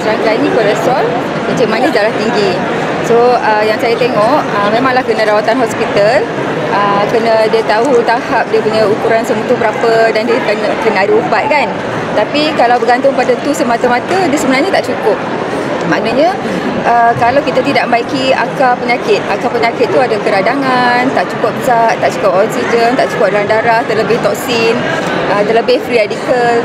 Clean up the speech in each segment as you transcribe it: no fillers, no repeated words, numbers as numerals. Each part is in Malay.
serangkai ni kolesterol, kencing manis, darah tinggi. So yang saya tengok memanglah kena rawatan hospital. Kena dia tahu tahap dia punya ukuran semua tu berapa dan dia kena ada ubat kan. Tapi kalau bergantung pada tu semata-mata, dia sebenarnya tak cukup. Maknanya kalau kita tidak baiki akar penyakit tu ada keradangan, tak cukup zat, tak cukup oksigen, tak cukup dalam darah, terlebih toksin, terlebih free radical,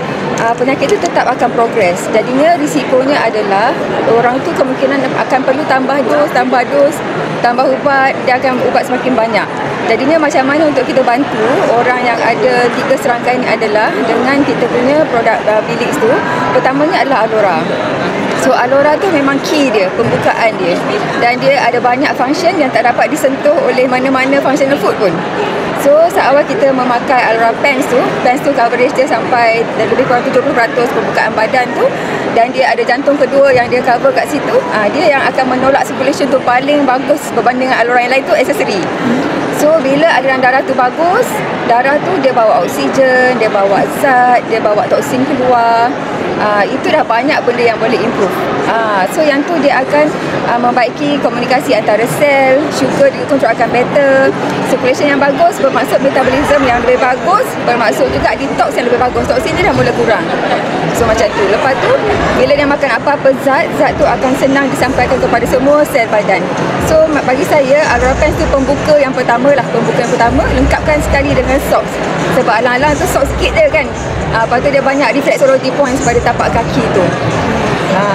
penyakit itu tetap akan progres. Jadinya risikonya adalah orang tu kemungkinan akan perlu tambah dos, tambah ubat, dia akan ubat semakin banyak. Jadinya macam mana untuk kita bantu orang yang ada 3 serangkai ni adalah dengan kita punya produk Bilix tu. Pertamanya adalah aloe vera. So aloe vera tu memang key dia, pembukaan dia. Dan dia ada banyak function yang tak dapat disentuh oleh mana-mana functional food pun. So seawal kita memakai aloe vera pens tu coverage dia sampai lebih kurang 70% pembukaan badan tu. Dan dia ada jantung kedua yang dia cover kat situ. Dia yang akan menolak circulation tu paling bagus berbanding dengan aloe vera yang lain tu aksesori. So bila aliran darah tu bagus, darah tu dia bawa oksigen, dia bawa zat, dia bawa toksin keluar. Itu dah banyak benda yang boleh improve. So yang tu dia akan membaiki komunikasi antara sel, sugar dia kontrol akan better, circulation yang bagus bermaksud metabolism yang lebih bagus, bermaksud juga detox yang lebih bagus. Toksin dia dah mula kurang. So macam tu. Lepas tu bila dia makan apa-apa zat tu akan senang disampaikan kepada semua sel badan. So bagi saya aloe vera pens tu pembuka yang pertama, lengkapkan sekali dengan socks. Sebab alang-alang tu socks sikit je kan. Lepas tu dia banyak reflexology points pada tapak kaki tu.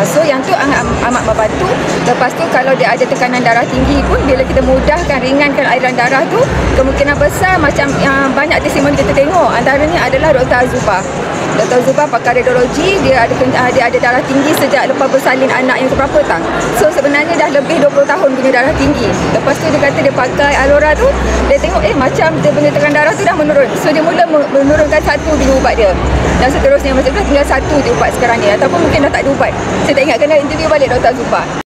So yang tu amat membantu. Lepas tu kalau dia ada tekanan darah tinggi pun, bila kita mudahkan, ringankan aliran darah tu, kemungkinan besar macam yang banyak testimoni kita tengok, antaranya adalah Dr. Azuba. Dr. Azuba pakar radiologi, dia ada darah tinggi sejak lepas bersalin anak yang keberapa tak. So sebenarnya dah lebih 20 tahun punya darah tinggi. Lepas tu dia kata dia pakai aloe vera tu, dia tengok macam dia punya tekanan darah tu dah menurun. So dia mula menurunkan satu je ubat dia. Dan seterusnya macam tu tinggal satu je ubat sekarang ni, ataupun mungkin dah tak ada ubat. Saya tak ingat, kena interview balik Dr. Azuba.